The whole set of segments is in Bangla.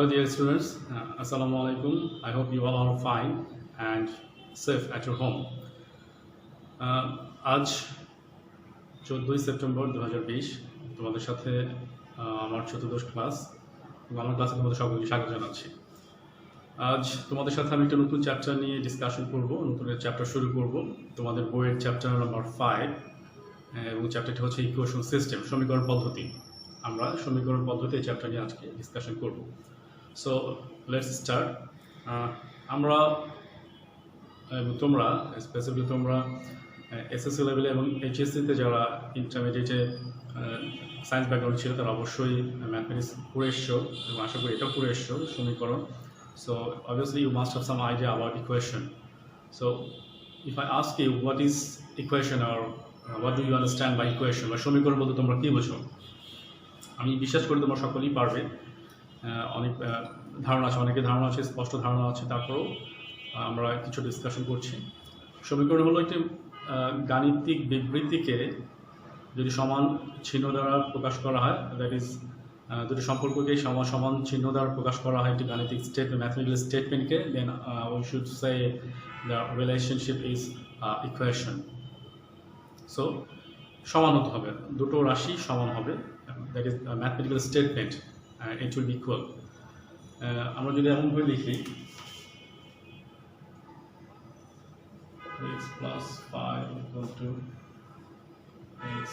Hello dear students, Assalamu alaikum. I hope you all are fine and safe at your home. আজ 14 সেপ্টেম্বর 2020 তোমাদের সাথে আমার চতুর্দশ ক্লাস এবং আমার ক্লাসে তোমাদের সকলকে স্বাগত জানাচ্ছি। আজ তোমাদের সাথে আমি একটা নতুন চ্যাপ্টার নিয়ে ডিসকাশন করব, নতুন চ্যাপ্টার শুরু করব। তোমাদের বইয়ের চ্যাপ্টার নাম্বার 5 এবং চ্যাপ্টারটি হচ্ছে ইকুয়েশন সিস্টেম, সমীকরণ পদ্ধতি। আমরা সমীকরণ পদ্ধতি এই চ্যাপ্টার নিয়ে আজকে ডিসকাশন করব। So let's start. আমরা তোমরা স্পেসিফিকলি তোমরা এসএসসি লেভেলে এবং এইচএসসিতে যারা ইন্টারমিডিয়েটে সায়েন্স ব্যাকগ্রাউন্ড ছিল তারা অবশ্যই ম্যাথমেটিক্স পড়ে এসছো এবং আশা করি এটাও পড়ে এসছো সমীকরণ। So obviously you must have some idea about equation. So if I ask you what is equation or what do you understand by equation বা সমীকরণ বলতে তোমরা কী বোঝো, আমি বিশ্বাস করি তোমরা সকলেই পারবে। অনেক ধারণা আছে, অনেকের ধারণা আছে, স্পষ্ট ধারণা আছে, তারপরেও আমরা কিছু ডিসকাশন করছি। সমীকরণ হলো একটি গাণিতিক বিবৃতিকে যদি সমান চিহ্ন দ্বারা প্রকাশ করা হয়, দ্যাট ইজ দুটি সম্পর্ককে সমান চিহ্ন দ্বারা প্রকাশ করা হয় একটি গাণিতিক স্টেটমেন্ট, ম্যাথমেটিক্যাল স্টেটমেন্টকে, then we should say the relationship is equation. So সমান হতে হবে, দুটো রাশি সমান হবে, that is mathematical statement, it will be equal. আমরা যদি এমনভাবে লিখি x plus 5 equal to x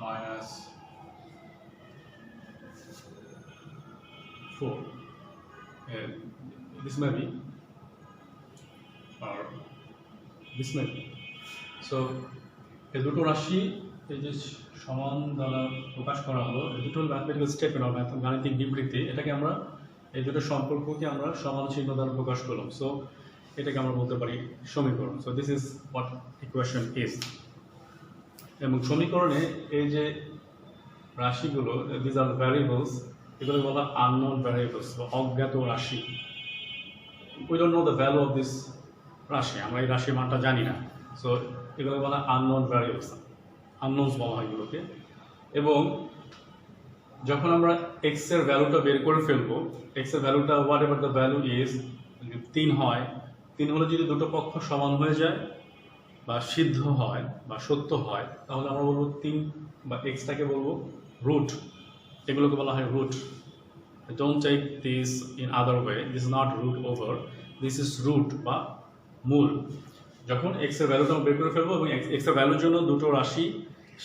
minus 4, and this may be or this may be. So এই দুটো রাশি এই যে সমান দ্বারা প্রকাশ করা হলো, এই দুটো ম্যাথমেটিক্যাল স্টেটমেন্ট অর্থাৎ গাণিতিক বিবৃতি, এটাকে আমরা এই দুটো সম্পর্ককে আমরা সমান চিহ্ন দ্বারা প্রকাশ করলাম। সো এটাকে আমরা বলতে পারি সমীকরণ। So this is what equation is. এবং সমীকরণে এই যে রাশিগুলো, দিজ আর ভ্যারিয়েবলস, এগুলো বলা আননোন ভ্যারিয়েবলস বা অজ্ঞাত রাশি। We don't know the value of this রাশি, আমরা এই রাশির মানটা জানি না। সো এগুলো বলা আননোন ভ্যারিয়েবলস, আননোনস বলা হয় এগুলোকে। এবং যখন আমরা এক্স এর ভ্যালুটা বের করে ফেলবো, এক্স এর ভ্যালুটা what ever the value is, 3 হয়, 3 হলে যদি দুটো পক্ষ সমান হয়ে যায় বা সিদ্ধ হয় বা সত্য হয়, তাহলে আমরা বলবো 3 বা এক্সটাকে বলবো রুট, এগুলোকে বলা হয় root. Don't take this in other way, this is not root over, this is root বা মূল। যখন এক্স এর ভ্যালুটা বের করে ফেলবো এবং এক্স এর ভ্যালুর জন্য দুটো রাশি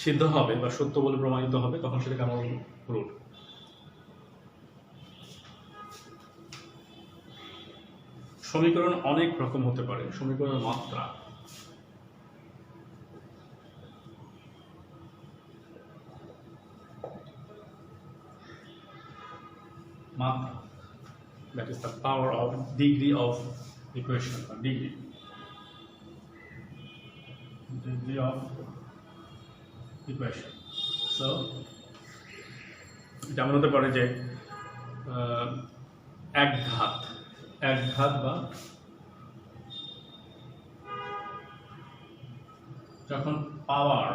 সিদ্ধ হবে বা সত্য বলে প্রমাণিত হবে, তখন সেটাকে আমরা বলবো রুট। সমীকরণ অনেক রকম হতে পারে, সমীকরণের মাত্রা। মাত্রা, that is the power of degree of equation, or degree of equation. So যেমন হতে পারে যে একঘাত বা যখন পাওয়ার,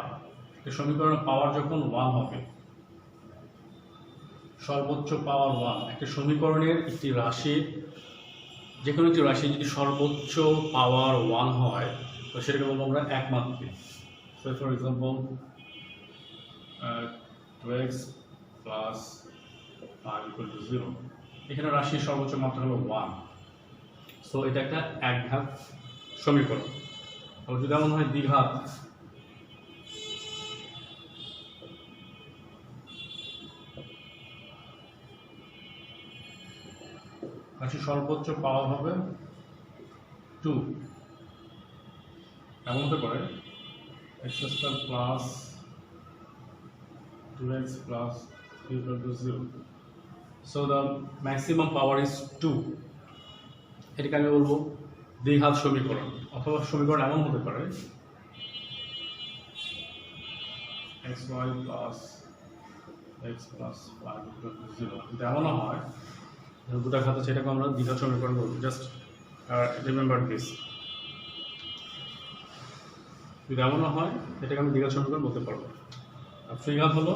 সমীকরণের পাওয়ার যখন 1 হবে, সর্বোচ্চ পাওয়ার 1, একটা সমীকরণের একটি রাশির, যে কোনো একটি রাশি যদি সর্বোচ্চ পাওয়ার 1 হয়, তো সেটাকে বলবো আমরা একমাত্রিক। So for example 2x plus 5 equal to 0, এখানে রাশির সর্বোচ্চ মাত্রা হলো 1। সো এটা একটা একঘাত সমীকরণ। আবার যদি এমন হয় দ্বিঘাত, রাশির সর্বোচ্চ পাওয়ার হবে 2, এমন হতে পারে x square plus 2x plus 3 equal to 0. So the maximum power is 2. এটাকে আমি বলবো দ্বিঘাত সমীকরণ। অথবা সমীকরণ এমন হতে পারে xy plus x plus 5 equal to 0. যদি এমনও হয় দুটা ঘাত আছে, এটাকে আমরা দ্বিঘাত সমীকরণ বলবো। Just remember this. যদি এমনও হয় এটাকে আমি দ্বিঘাত সমীকরণ বলতে পারবো। আর ত্রিঘাত হলো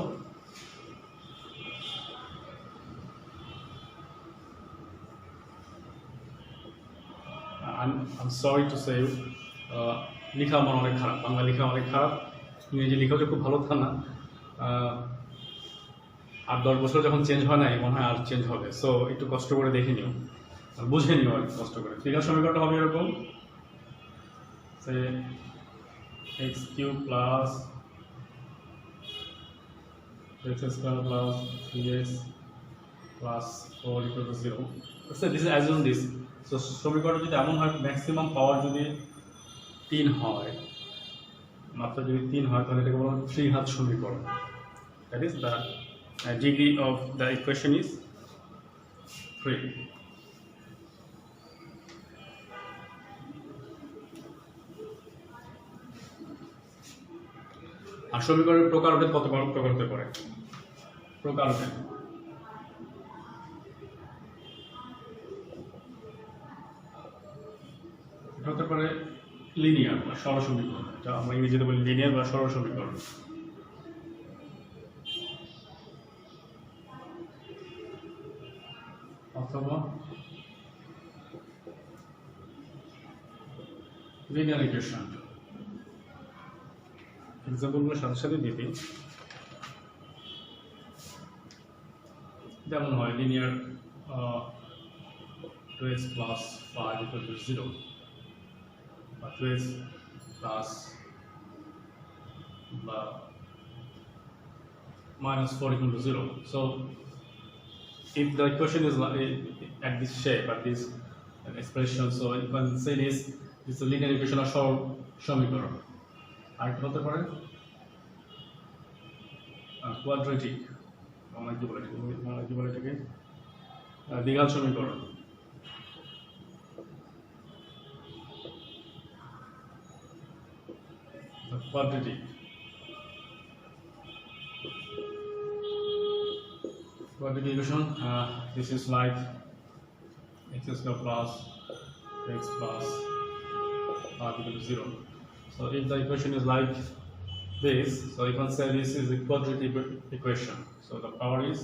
I am sorry to say লেখা আমার অনেক খারাপ, বাংলা লেখা অনেক খারাপ, ইংরেজি লেখাও যে খুব ভালো তা না। 8-10 বছর যখন চেঞ্জ হয় না মনে হয় আর চেঞ্জ হবে, সো একটু কষ্ট করে দেখে নিও, বুঝে নিও আর কষ্ট করে। ত্রিঘাত সমীকরণটা হবে এরকম, সে x cube plus x square plus 3x plus 4 equal to 0। This is assume this. So সমীকরণ যদি এমন হয় ম্যাক্সিমাম পাওয়ার যদি 3 হয়, মাত্রা যদি 3 হয়, তাহলে এটাকে বলা হয় ত্রিঘাত সমীকরণ। That is the degree of the equation is 3. আর সমীকরণের প্রকারভেদ কত প্রকার হতে পারে? প্রকারভেদ হতে পারে লিনিয়ার বা সরল সমীকরণ, যা আমরা ইংরেজিতে বলি লিনিয়ার বা সরল সমীকরণ। অথবা লিনিয়ার ইকুয়েশন। এক্সাম্পলগুলোর সাথে সাথে দিবি, যেমন হয় linear 2x plus 5 equal to 0, বা 2x plus minus 4 equal to 0. So if the equation is at this shape, at this expression, so you can say this is a linear equation or সরল সমীকরণ। আর কি হতে পারে? কোয়াড্রেটিক, আমরা কি বলে এটাকে দ্বিঘাত সমীকরণ। Quadratic. Quadratic equation. This is like x square plus x plus 5 equal to 0. So if the equation is like this, so you can say this is a quadratic equation. So the power is,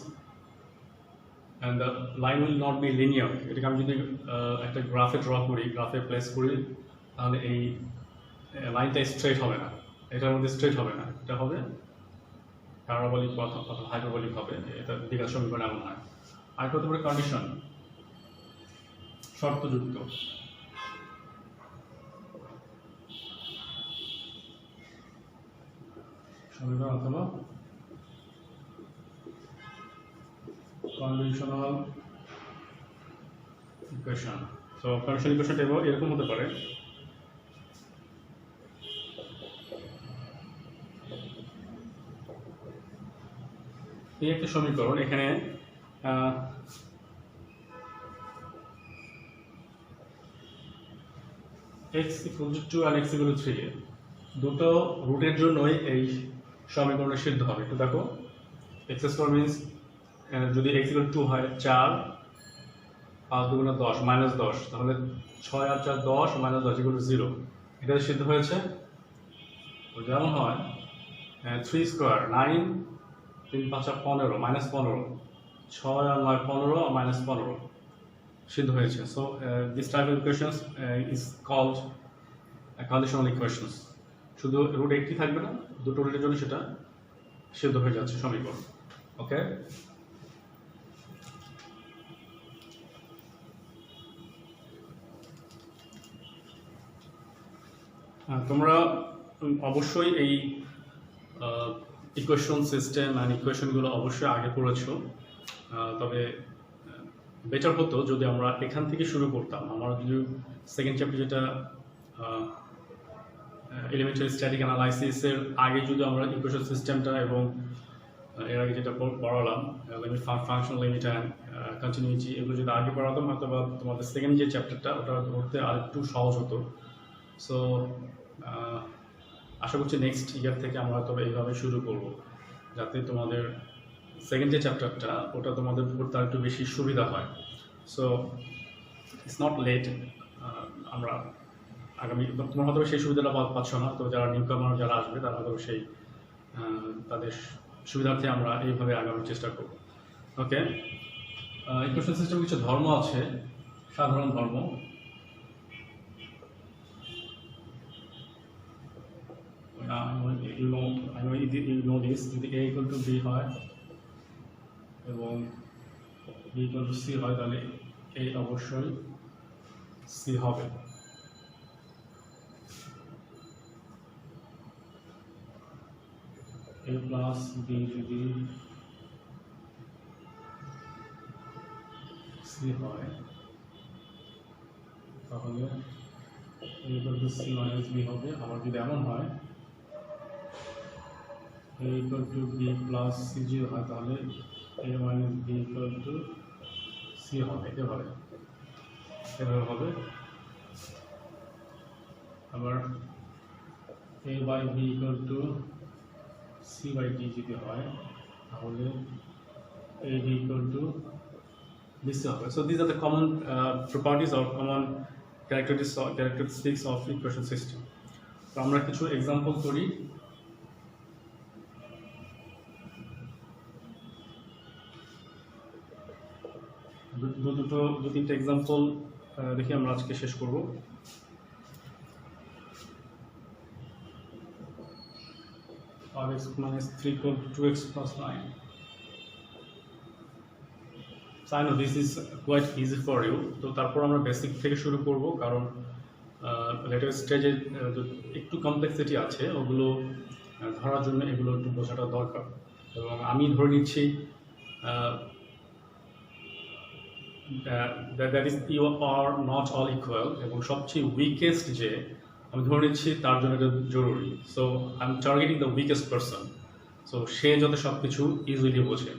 and the line will not be linear. এটাকে আমি যদি একটা গ্রাফে ড্র করি, গ্রাফে প্লেস করি, তাহলে এই লাইনটা স্ট্রেট হবে না, এটার মধ্যে স্ট্রেট হবে না, এটা হবে প্যারাবোলিক অথবা হাইপারবোলিক হবে। এটা দ্বিঘাত সমীকরণ এমন হয়। আর হতে পারে কন্ডিশন, শর্তযুক্ত। সমীকরণ অথবা কন্ডিশনাল ইকুয়েশন। সো কন্ডিশনাল ইকুয়েশনটা এরকম হতে পারে, এই একটা সমীকরণ, এখানে x equal to 2 and x equal to 3 দুটো রুটের জন্যই এই সমীকরণটা সিদ্ধ হবে। একটু দেখো, x স্কয়ার মিন্স যদি x equal to 2 হয় 4 5 2 10 -10, তাহলে 6 আর 4 10 -10 equal to 0, এটা সিদ্ধ হয়েছে। তো যেমন হয় 3 স্কয়ার 9 3 5 15 -15, 6 আর 9 15 -15 সিদ্ধ হয়েছে। So this type of equations is called conditional equations. শুধু রুট একটি থাকবে না, দুটো রুটের জন্য সেটা সিদ্ধ হয়ে যাচ্ছে সমীকরণ। ওকে, তোমরা অবশ্যই এই ইকুয়েশন সিস্টেম অ্যান্ড ইকুয়েশনগুলো অবশ্যই আগে পড়েছো, তবে বেটার হতো যদি আমরা এখান থেকে শুরু করতাম। আমরা যদি সেকেন্ড চ্যাপ্টার যেটা এলিমেন্টারি স্ট্যাটিক অ্যানালাইসিসের আগে যদি আমরা ইকুয়েশন সিস্টেমটা এবং এর আগে যেটা পড়ালাম limit function limit and continuity, এগুলো যদি আগে পড়াতাম হয়তো বা তোমাদের সেকেন্ড যে চ্যাপ্টারটা ওটা ধরতে আরেকটু সহজ হতো। সো আশা করছি নেক্সট ইয়ার থেকে আমরা হয়তো এইভাবে শুরু করব, যাতে তোমাদের সেকেন্ড যে চ্যাপ্টারটা ওটা তোমাদের পড়তে আর একটু বেশি সুবিধা হয়। সো ইটস নট লেট, আমরা আগামী তোমরা হয়তো সেই সুবিধাটা পাচ্ছ না, তো যারা নিউকামার যারা আসবে তারা হয়তো সেই তাদের সুবিধার্থে আমরা এইভাবে আগানোর চেষ্টা করব। ওকে, ইকুয়েশন সিস্টেম কিছু ধর্ম আছে, সাধারণ ধর্ম। I know you know this, যদি a equal to b হয় এবং b equal to c হয় তাহলে a অবশ্যই c হবে। a plus b যদি c হয় তাহলে a equal to c minus b হবে। আবার যদি এমন হয় a equal to b plus c যদি হয় তাহলে a minus b equal to c হবে। এভাবে হবে। আবার a by b equal to c by d যদি হয় তাহলে a d equal to this হবে। So these are the common properties or common characteristics of equation system. তো আমরা কিছু এক্সাম্পল করি। দু তিনটা এক্সাম্পল দেখি আমরা আজকে শেষ করব। x minus 3 equal to 2x plus 9. So I know this is quite easy for you. তো তারপর আমরা বেসিক থেকে শুরু করব, কারণ লেটার স্টেজে একটু কমপ্লেক্সিটি আছে, ওগুলো ধরার জন্য এগুলো একটু বোঝাটা দরকার। এবং আমি ধরে নিচ্ছি that is you are not all equal, এবং সবচেয়ে উইকেস্ট যে আমি ধরে নিচ্ছি তার জন্য এটা জরুরি। So I am targeting the weakest person. So সে যাতে সব কিছু ইজিলি বোঝে।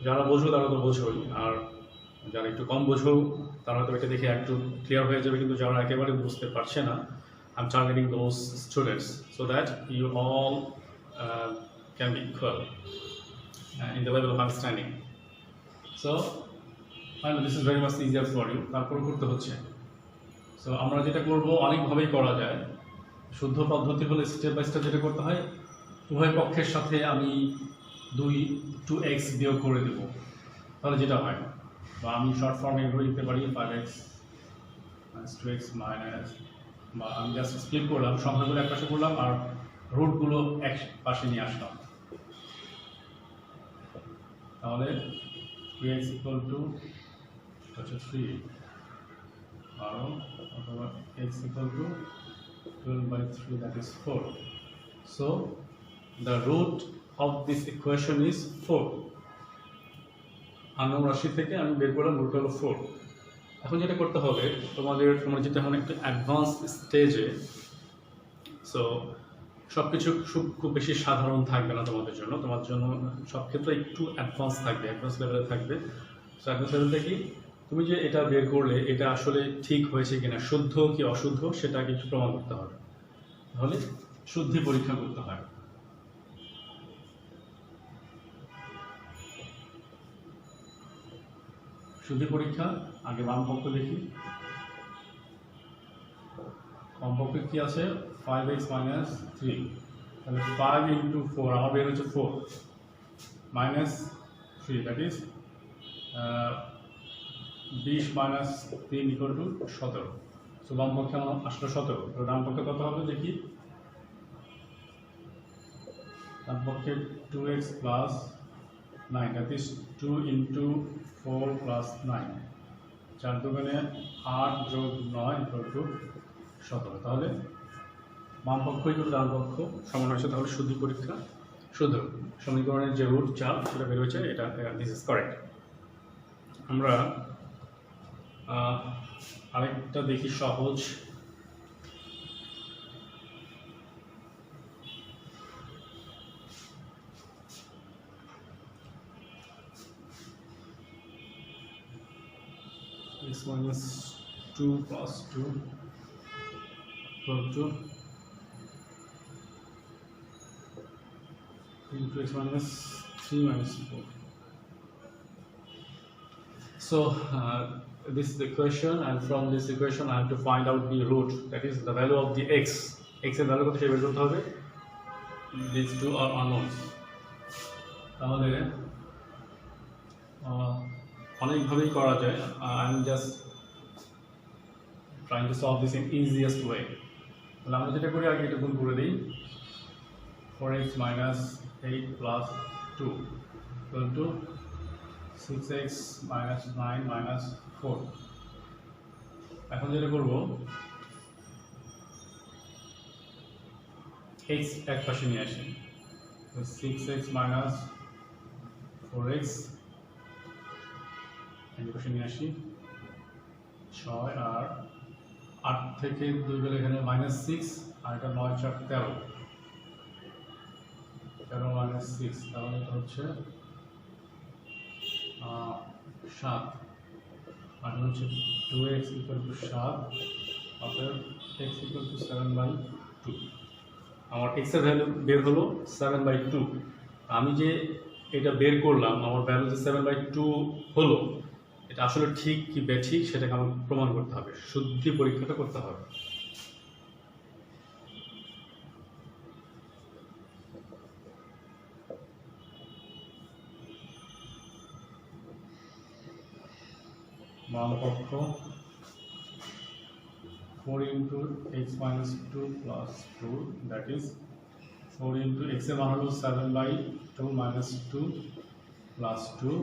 যারা বোঝো তারা তো বোঝোই, আর যারা একটু কম বোঝো তারা হয়তো এটা দেখে একটু ক্লিয়ার হয়ে যাবে, কিন্তু যারা একেবারে বুঝতে পারছে না, I am targeting those students so that you all can be equal in the level of understanding. So I know this is very much easier for you. তারপর করতে হচ্ছে। সো আমরা যেটা করব অনেকভাবেই করা যায়। শুদ্ধ পদ্ধতি হলে স্টেপ বাই স্টেপ যেটা করতে হয়, উভয় পক্ষের সাথে আমি 2x বিয়োগ করে দেব, তাহলে যেটা হয়, বা আমি শর্ট ফর্মে এগুলো লিখতে পারি 5x minus 2x minus, বা আমি জাস্ট স্প্লিট করলাম, সংখ্যাগুলো এক পাশে করলাম আর রুটগুলো এক পাশে নিয়ে আসলাম। তাহলে 2x equal to 3 অথবা x equal to 12 by 3, that is 4. So the root of this equation is 4. Unknown রাশি থেকে আমি বের করলাম রুট হলো 4। এখন যেটা করতে হবে তোমরা যেটা এখন একটু অ্যাডভান্স স্টেজে, সো সব কিছু খুব বেশি সাধারণ থাকবে না তোমাদের জন্য সব ক্ষেত্রে একটু অ্যাডভান্স থাকবে, অ্যাডভান্স লেভেলে থাকবে। সো অ্যাডভান্স লেভেল থেকে তুমি যে এটা বের করলে এটা আসলে ঠিক হয়েছে কিনা, শুদ্ধ কি অশুদ্ধ, সেটাকে একটু প্রমাণ করতে হবে। তাহলে শুদ্ধি পরীক্ষা করতে হয়। শুদ্ধি পরীক্ষা আগে বাম পক্ষ দেখি। বাম পক্ষে কি আছে? 5x minus 3, তাহলে 5 into 4 আমার বের হচ্ছে 4 minus 3, that is 20 minus 3 equal to 17। So বাম পক্ষে আমার আসলে 17, তো ডান পক্ষে কত হবে দেখি। ডান পক্ষে 2x plus 9, that is 2 into 4 plus 9, 4 দুগুণে 8 যোগ 9 equal to 17। তাহলে বাম পক্ষ ইকুয়াল ডান পক্ষ সমান হয়েছে। তাহলে শুদ্ধি পরীক্ষা শুদ্ধ সমীকরণের যে রুট চাল সেটা বের হয়েছে, এটা দিস ইজ কারেক্ট। আমরা আরেকটা দেখি সহজ। x minus 2 plus 2 equal to into x minus 3 minus 4. So this is the equation, and from this equation I have to find out the root, that is the value of the x এর ভ্যালু কত সেটা বের করতে হবে। these two are unknowns। তাহলে অনেকভাবেই করা যায়। I am just trying to solve this in easiest way। তাহলে আমরা যেটা করি আগে এটা গুণ করে দিই। 4x minus 8 plus 2 equal to 6x minus 9 minus 4. এখন যেটা করব x এক পাশে নিয়ে আসি, 6x minus 4x এক পাশে নিয়ে আসি, 6 আর 8 থেকে 2 গেলে এখানে -6 আর এটা 9 4 13 minus 6, তাহলে এটা হচ্ছে 7 আর হচ্ছে 2x equal to 7, অতএব x equal to 7/2. আমার x এর ভ্যালু বের হলো 7/2. আমি যে এটা বের করলাম আমার ভ্যালু যে 7/2 হলো, এটা আসলে ঠিক কি বেঠিক সেটাকে আমাকে প্রমাণ করতে হবে, শুদ্ধি পরীক্ষাটা করতে হবে। বাম পক্ষ 4 into x minus 2 plus 2, that is 4 into x এর মান হলো 7/2 minus 2 plus 2,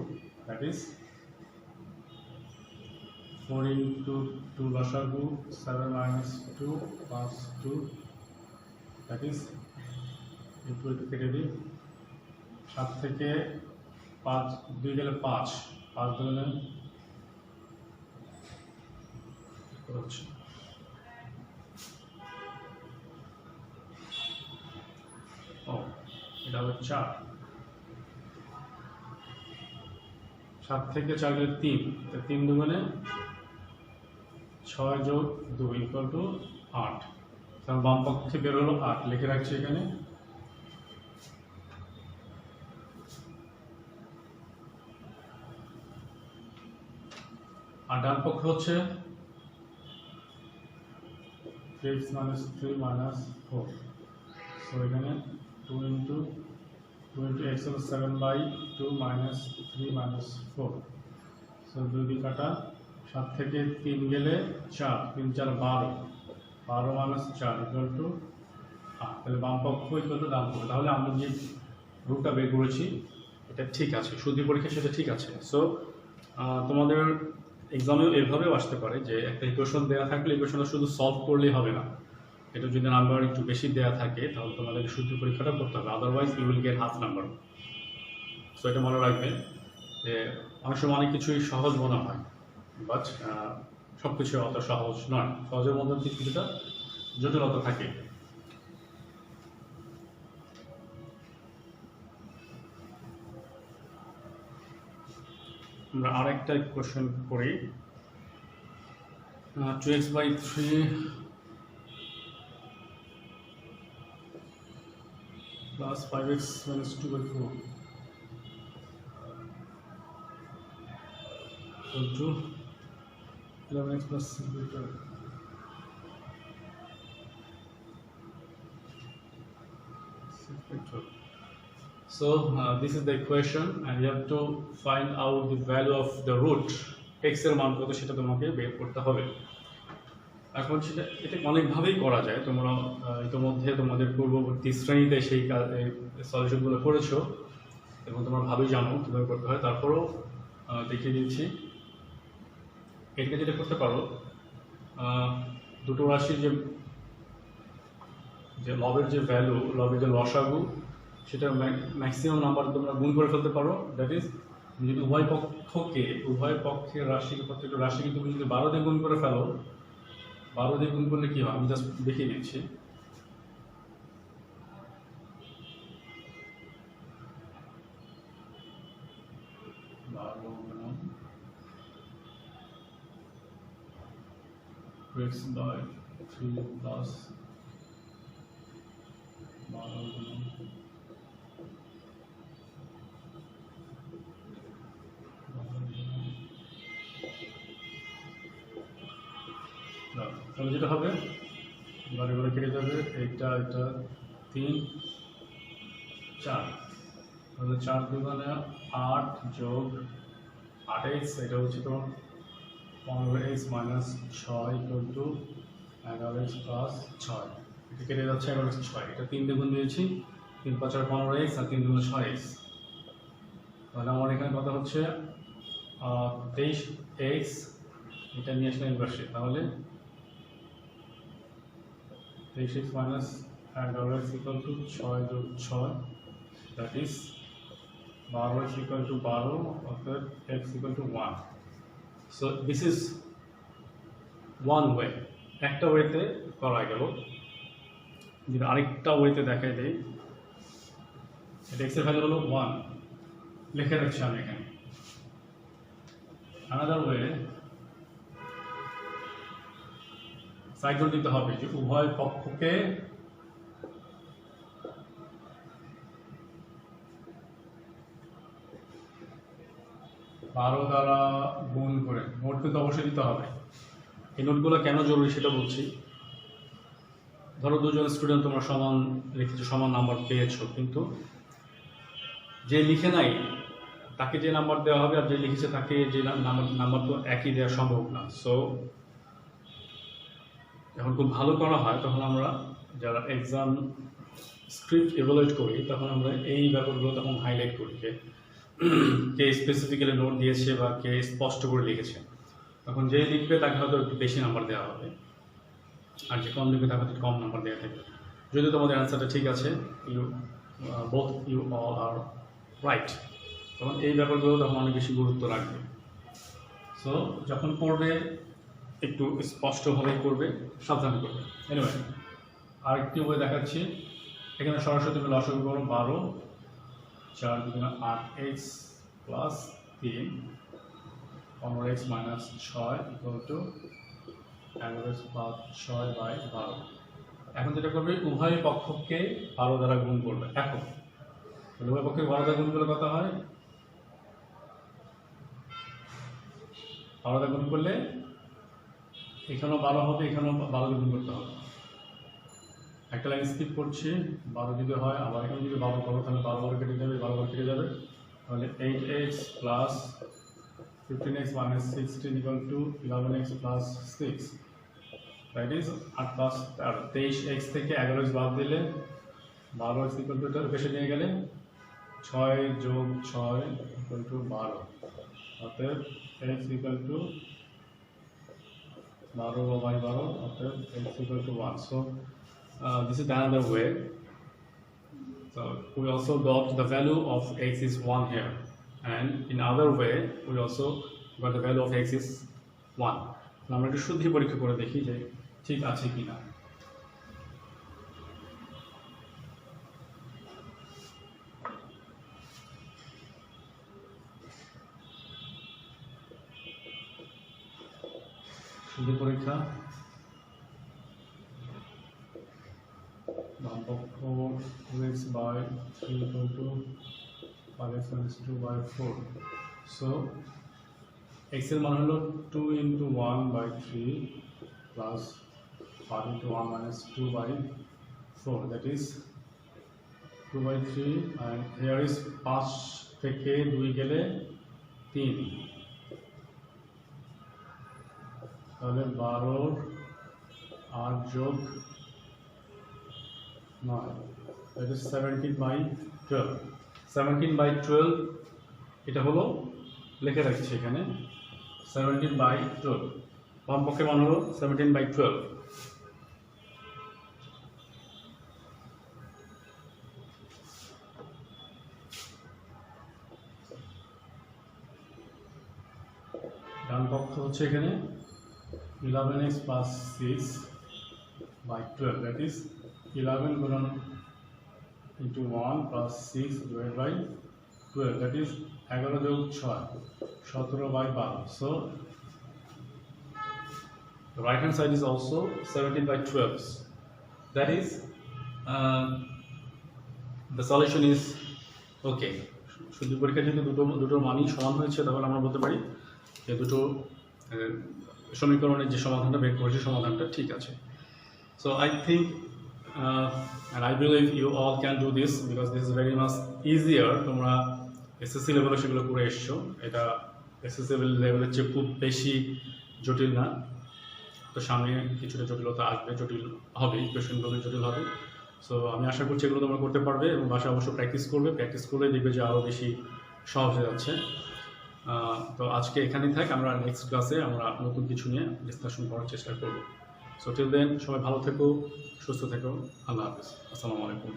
that is 4 into 2 লসাগু 7 minus 2 plus 2, that is into এটা কেটে দিই, 7 থেকে 5 2 গেলে 5 ধরে হচ্ছে এটা হবে 4, 7 থেকে 4 গেলে 3, 3 দুগুণে 6 যোগ 2 ইকুয়াল টু 8, তার বাম পক্ষে বের হলো 8, লিখে রাখছি এখানে। আর ডান পক্ষ হচ্ছে 3x minus 3 minus 4, so এখানে 2 into x হলো 7/2 minus 3 minus 4, so 2 দিয়ে কাটা, 7 থেকে 3 গেলে 4, 3 4 12 minus 4 equal to 8, তাহলে বাম পক্ষ equal to ডান পক্ষ। তাহলে আমরা যে রুটটা বের করেছি এটা ঠিক আছে, শুদ্ধি পরীক্ষা সেটা ঠিক আছে। সো তোমাদের এক্সামেও এভাবেও আসতে পারে যে একটা ইকুয়েশন দেওয়া থাকলে ইকুয়েশনটা শুধু সলভ করলেই হবে না, এটা যদি নাম্বার একটু বেশি দেওয়া থাকে তাহলে তোমাদের শুদ্ধি পরীক্ষাটা করতে হবে, otherwise you will get half number. So এটা মনে রাখবে যে অনেক সময় অনেক কিছুই সহজ মনে হয়, বাট সব কিছু অত সহজ নয়, সহজের মধ্যে কিছুটা জটিলতা থাকে। আমরা আরেকটা কোশ্চেন করি, 2x/3 plus 5x minus 2/4 equal to 11x plus 6/12. So this is the equation and you have to find out the value of the root, x এর মান কত সেটা তোমাকে বের করতে হবে। এখন সেটা এটা অনেকভাবেই করা যায়, তোমরা ইতিমধ্যে তোমাদের পূর্ববর্তী শ্রেণীতে সেই সলিউশনগুলো করেছো এবং তোমরা ভাবেই জানো কীভাবে করতে হয়, তারপরেও দেখিয়ে দিচ্ছি। এটাকে যেটা করতে পারো, দুটো রাশির যে লবের যে ভ্যালু, লবের যে লসাগু, সেটা ম্যাক্সিমাম নাম্বার তোমরা গুণ করে ফেলতে পারো। দ্যাট ইজ যদি উভয় পক্ষের রাশিকে, প্রত্যেকটা রাশিকে তুমি যদি 12 দিয়ে গুণ করে ফেলো, 12 দিয়ে গুণ করলে কী হয় আমি জাস্ট দেখিয়ে দিচ্ছি। x/3 plus 12 তাহলে যেটা হবে এবার এগুলো কেটে যাবে, এটা 3 4, তাহলে 4 দুগুণে 8 যোগ 8x, এটা হচ্ছে তোমার 15x minus 6 equal to 11x plus 6, এটা কেটে যাচ্ছে 11x 6, এটা 3 দিয়ে গুণ দিয়েছি 3 5 15x আর 3 2 6x, তাহলে আমার এখানে কথা হচ্ছে 23x, এটা নিয়ে আসলে ইনভার্সে, তাহলে 23x minus 11x equal to 6 যোগ 6, that is 12x equal to 12, অর্থাৎ x equal to 1. So this is one way, একটা ওয়েতে করা গেল। যদি আরেকটা ওয়েতে দেখাই দেই, এটা x এর ভ্যালু হলো 1, লিখে রাখছি আমি এখানে। আনাদার ওয়ে, সাইড নোট দিতে হবে যে উভয় পক্ষকে বারো দ্বারা গুণ করে, নোট কিন্তু অবশ্যই দিতে হবে। এই নোটগুলো কেন জরুরি সেটা বলছি। ধরো দুজন স্টুডেন্ট তোমরা সমান লিখেছো, সমান নাম্বার পেয়েছো, কিন্তু যে লিখে নাই তাকে যে নাম্বার দেওয়া হবে আর যে লিখেছে তাকে যে নাম্বার তো একই দেওয়া সম্ভব না। সো যখন খুব ভালো করা হয় তখন আমরা যারা এক্সাম স্ক্রিপ্ট ইভালুয়েট করি তখন আমরা এই ব্যাপারগুলো তখন হাইলাইট করি, কে স্পেসিফিক্যালি নোট দিয়েছে বা কে স্পষ্ট করে লিখেছে। তখন যে লিখবে তাকে হয়তো একটু বেশি নাম্বার দেওয়া হবে, আর যে কম লিখবে তাকে হয়তো কম নাম্বার দেওয়া থাকবে। যদি তোমাদের অ্যান্সারটা ঠিক আছে, ইউ অল আর রাইট, তখন এই ব্যাপারগুলো তখন অনেক বেশি গুরুত্ব রাখবে। সো যখন করবে একটু স্পষ্টভাবে করবে, সাবধানে করবে। এনিওয়ে, আরেকটি ওয়ে দেখাচ্ছি। এখানে সরাসরি তুমি লসাগু করো 12 4 2 8x plus 3 15x minus 6 equal to 11x plus 6/12। এখন যেটা করবে উভয় পক্ষকে 12 দ্বারা গুণ করবে। এখন উভয় পক্ষকে 12 দ্বারা গুণ করলে কত হয়? 12 দ্বারা গুণ করলে এখানেও 12 হবে, এখানেও 12 দিয়ে গুণ করতে হবে। একটা লাইন স্কিপ করছি, 12 যদি হয়, আবার এখানে যদি 12 করো তাহলে 12 কেটে যাবে, 12 কেটে যাবে, তাহলে 8x plus 15x minus 16 equal to 11x plus 6, that is 8 plus 23x থেকে 11x বাদ দিলে 12x ইকুয়াল টু, এটা পেশে নিয়ে গেলে 6 যোগ 6 ইকুয়াল টু 12, অতএব x ইকুয়াল টু 12/12, অতএব x equal to 1. So this is another way. So we also got the value of x is 1 here, and in other way we also got the value of x is 1. আমরা একটু শুদ্ধি পরীক্ষা করে দেখি যে ঠিক আছে কিনা। শুদ্ধি পরীক্ষা, বামপক্ষ 2x by 3 equal to 5x minus 2/4. So x এর মান হলো 2 into 1 by 3 plus 5 into 1 minus 2/4, that is 2/3, and here is 5 থেকে 2 গেলে 3, তাহলে 12 8 যোগ 9, that is 17/12. 17/12 এটা হলো, লিখে রাখছি এখানে 17/12, বাম পক্ষের মান হলো 17/12। ডান পক্ষ হচ্ছে এখানে 11x plus 6/12, that is 11 গুণন into 1 plus 6 divided by 12, that is 11 যোগ 6 17/12. So the right hand side is also 17/12. That is the solution is okay. শুদ্ধি পরীক্ষা যেহেতু দুটোর মানই সমান হয়েছে, তাহলে আমরা বলতে পারি যে দুটো সমীকরণের যে সমাধানটা বের করেছে সমাধানটা ঠিক আছে। So I think and I believe you all can do this because this is very much easier. তোমরা এসএসসি লেভেলে সেগুলো করে এসছো, এটা এসএসসি লেভেলের চেয়ে খুব বেশি জটিল না। তো সামনে কিছুটা জটিলতা আসবে, জটিল হবে, ইকুয়েশনগুলো জটিল হবে, সো আমি আশা করছি এগুলো তোমরা করতে পারবে এবং বাসায় অবশ্যই প্র্যাকটিস করবে, প্র্যাকটিস করলে দেখবে যে আরও বেশি সহজ হয়ে যাচ্ছে। তো আজকে এখানেই থাক, আমরা নেক্সট ক্লাসে আমরা নতুন কিছু নিয়ে ডিসকাশন করার চেষ্টা করব। সো টিল দেন সবাই ভালো থেকো, সুস্থ থেকো, আল্লাহ হাফিজ, আসসালামু আলাইকুম।